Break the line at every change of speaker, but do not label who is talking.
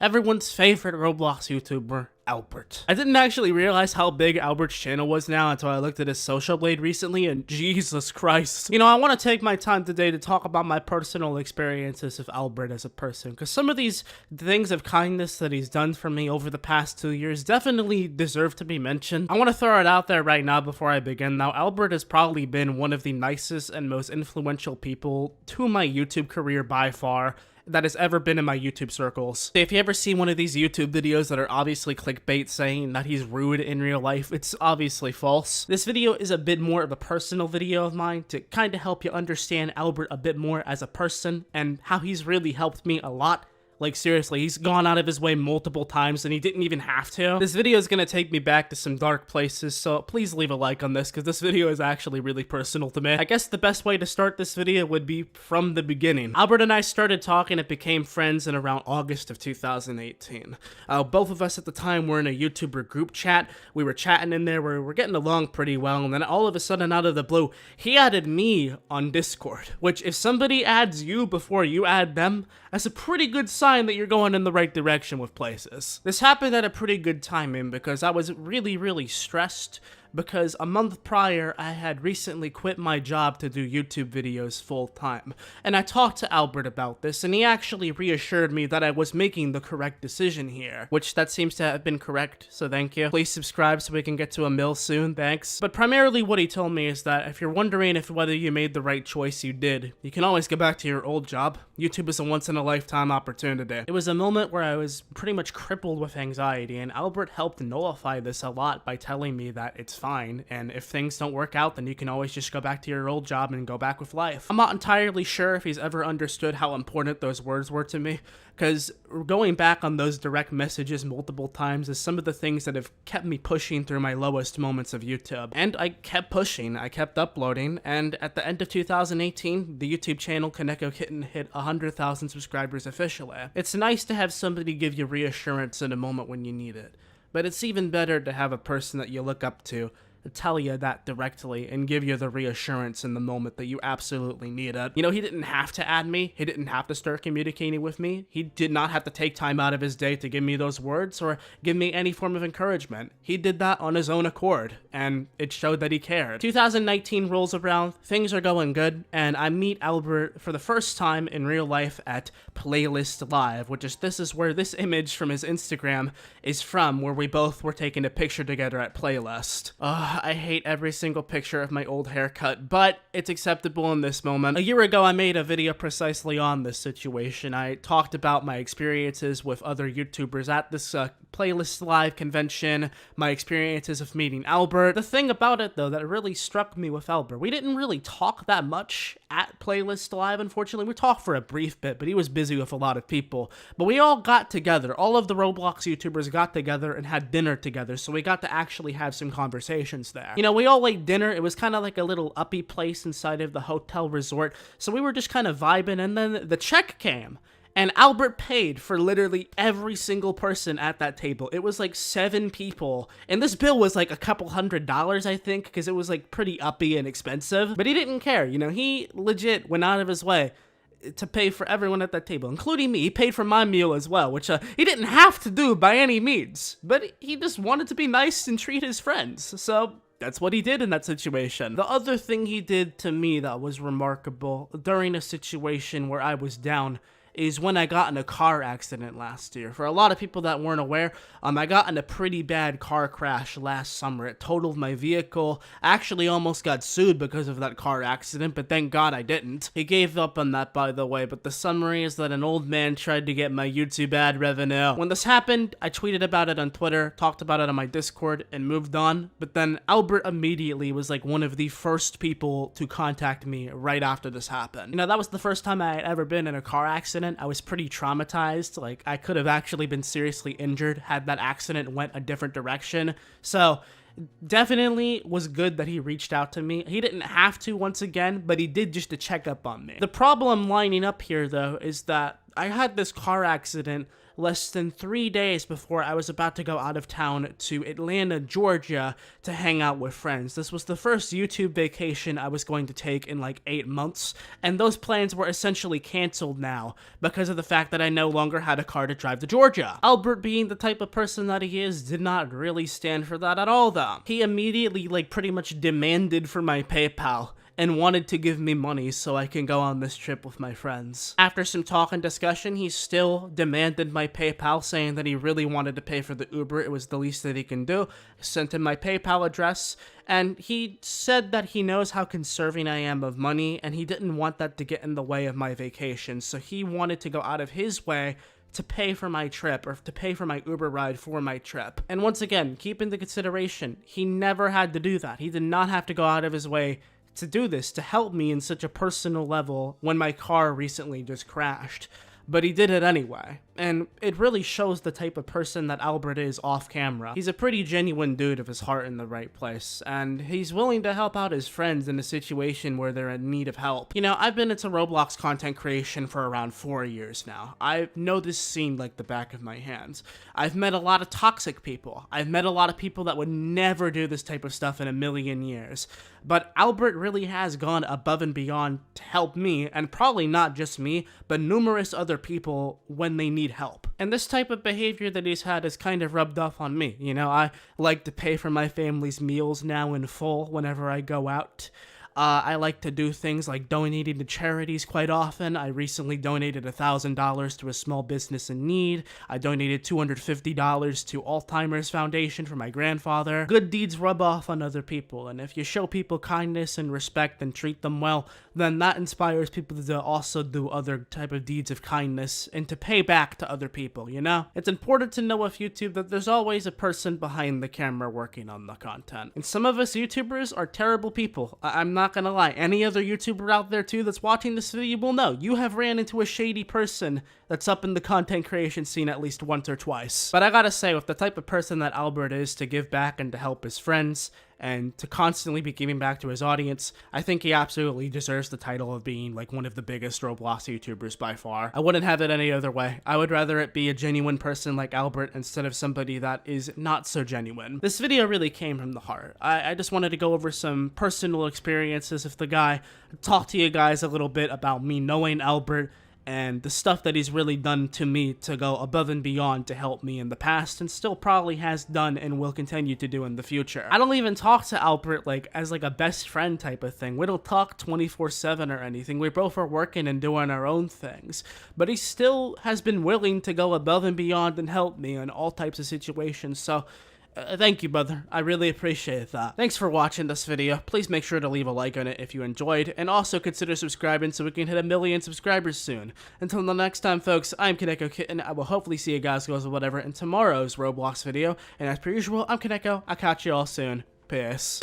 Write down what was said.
everyone's favorite Roblox YouTuber, Albert. I didn't actually realize how big Albert's channel was now until I looked at his social blade recently, and Jesus Christ. You know, I want to take my time today to talk about my personal experiences of Albert as a person, because some of these things of kindness that he's done for me over the past 2 years definitely deserve to be mentioned. I want to throw it out there right now before I begin. Now, Albert has probably been one of the nicest and most influential people to my YouTube career by far that has ever been in my YouTube circles. If you ever see one of these YouTube videos that are obviously clickbait saying that he's rude in real life, it's obviously false. This video is a bit more of a personal video of mine to kind of help you understand Albert a bit more as a person and how he's really helped me a lot. Like, seriously, he's gone out of his way multiple times and he didn't even have to. This video is gonna take me back to some dark places, so please leave a like on this because this video is actually really personal to me. I guess the best way to start this video would be from the beginning. Albert and I started talking and became friends in around August of 2018. Both of us at the time were in a YouTuber group chat. We were chatting in there, we were getting along pretty well, and then all of a sudden, out of the blue, he added me on Discord, which if somebody adds you before you add them, that's a pretty good sign that you're going in the right direction with places. This happened at a pretty good timing because I was really stressed because a month prior, I had recently quit my job to do YouTube videos full time. And I talked to Albert about this, and he actually reassured me that I was making the correct decision here, which that seems to have been correct, so thank you. Please subscribe so we can get to 1 mil soon, thanks. But primarily what he told me is that if you're wondering if whether you made the right choice, you did. You can always go back to your old job. YouTube is a once-in-a-lifetime opportunity. It was a moment where I was pretty much crippled with anxiety, and Albert helped nullify this a lot by telling me that it's fine, and if things don't work out, then you can always just go back to your old job and go back with life. I'm not entirely sure if he's ever understood how important those words were to me, because going back on those direct messages multiple times is some of the things that have kept me pushing through my lowest moments of YouTube. And I kept pushing, I kept uploading, and at the end of 2018, the YouTube channel Kaneko Kitten hit 100,000 subscribers officially. It's nice to have somebody give you reassurance in a moment when you need it, but it's even better to have a person that you look up to tell you that directly and give you the reassurance in the moment that you absolutely need it. You know, he didn't have to add me. He didn't have to start communicating with me. He did not have to take time out of his day to give me those words or give me any form of encouragement. He did that on his own accord, and it showed that he cared. 2019 rolls around, things are going good, and I meet Albert for the first time in real life at Playlist Live, this is where this image from his Instagram is from, where we both were taking a picture together at Playlist. I hate every single picture of my old haircut, but it's acceptable in this moment. A year ago, I made a video precisely on this situation. I talked about my experiences with other YouTubers at this Playlist Live convention, my experiences of meeting Albert. The thing about it, though, that really struck me with Albert, we didn't really talk that much at Playlist Live, unfortunately. We talked for a brief bit, but he was busy with a lot of people. But we all got together. All of the Roblox YouTubers got together and had dinner together, so we got to actually have some conversations there. You know, we all ate dinner. It was kind of like a little uppy place inside of the hotel resort, so we were just kind of vibing, and then the check came. And Albert paid for literally every single person at that table. It was like 7 people. And this bill was like a couple $100s, I think, because it was like pretty uppy and expensive. But he didn't care, you know, he legit went out of his way to pay for everyone at that table, including me. He paid for my meal as well, which he didn't have to do by any means. But he just wanted to be nice and treat his friends. So that's what he did in that situation. The other thing he did to me that was remarkable during a situation where I was down is when I got in a car accident last year. For a lot of people that weren't aware, I got in a pretty bad car crash last summer. It totaled my vehicle. I actually almost got sued because of that car accident, but thank God I didn't. He gave up on that, by the way, but the summary is that an old man tried to get my YouTube ad revenue. When this happened, I tweeted about it on Twitter, talked about it on my Discord, and moved on, but then Albert immediately was like one of the first people to contact me right after this happened. You know, that was the first time I had ever been in a car accident. I was pretty traumatized. Like, I could have actually been seriously injured had that accident went a different direction. So definitely was good that he reached out to me. He didn't have to once again, but he did just to check up on me. The problem lining up here, though, is that I had this car accident less than 3 days before I was about to go out of town to Atlanta, Georgia to hang out with friends. This was the first YouTube vacation I was going to take in like 8 months, and those plans were essentially canceled now because of the fact that I no longer had a car to drive to Georgia. Albert, being the type of person that he is, did not really stand for that at all though. He immediately like pretty much demanded for my PayPal and wanted to give me money so I can go on this trip with my friends. After some talk and discussion, he still demanded my PayPal, saying that he really wanted to pay for the Uber. It was the least that he can do. I sent him my PayPal address, and he said that he knows how conserving I am of money, and he didn't want that to get in the way of my vacation, so he wanted to go out of his way to pay for my trip, or to pay for my Uber ride for my trip. And once again, keep into consideration, he never had to do that. He did not have to go out of his way to do this, to help me in such a personal level when my car recently just crashed. But he did it anyway. And it really shows the type of person that Albert is off camera. He's a pretty genuine dude with his heart in the right place, and he's willing to help out his friends in a situation where they're in need of help. You know, I've been into Roblox content creation for around 4 years now. I know this scene like the back of my hands. I've met a lot of toxic people. I've met a lot of people that would never do this type of stuff in a million years. But Albert really has gone above and beyond to help me, and probably not just me, but numerous other people when they need help. And this type of behavior that he's had is kind of rubbed off on me. You know, I like to pay for my family's meals now in full whenever I go out. I like to do things like donating to charities quite often. I recently donated $1,000 to a small business in need. I donated $250 to Alzheimer's Foundation for my grandfather. Good deeds rub off on other people, and if you show people kindness and respect and treat them well, then that inspires people to also do other type of deeds of kindness and to pay back to other people, you know? It's important to know with YouTube that there's always a person behind the camera working on the content. And some of us YouTubers are terrible people. I'm not gonna lie. Any other YouTuber out there too that's watching this video will know you have ran into a shady person that's up in the content creation scene at least once or twice. But I gotta say, with the type of person that Albert is, to give back and to help his friends, and to constantly be giving back to his audience, I think he absolutely deserves the title of being like one of the biggest Roblox YouTubers by far. I wouldn't have it any other way. I would rather it be a genuine person like Albert instead of somebody that is not so genuine. This video really came from the heart. I just wanted to go over some personal experiences with the guy, talk to you guys a little bit about me knowing Albert, and the stuff that he's really done to me to go above and beyond to help me in the past, and still probably has done and will continue to do in the future. I don't even talk to Albert like as like a best friend type of thing. We don't talk 24/7 or anything. We both are working and doing our own things. But he still has been willing to go above and beyond and help me in all types of situations, so thank you, brother. I really appreciate that. Thanks for watching this video. Please make sure to leave a like on it if you enjoyed, and also consider subscribing so we can hit 1 million subscribers soon. Until the next time, folks, I'm Kaneko Kitten. I will hopefully see you guys or whatever in tomorrow's Roblox video, and as per usual, I'm Kaneko. I'll catch you all soon. Peace.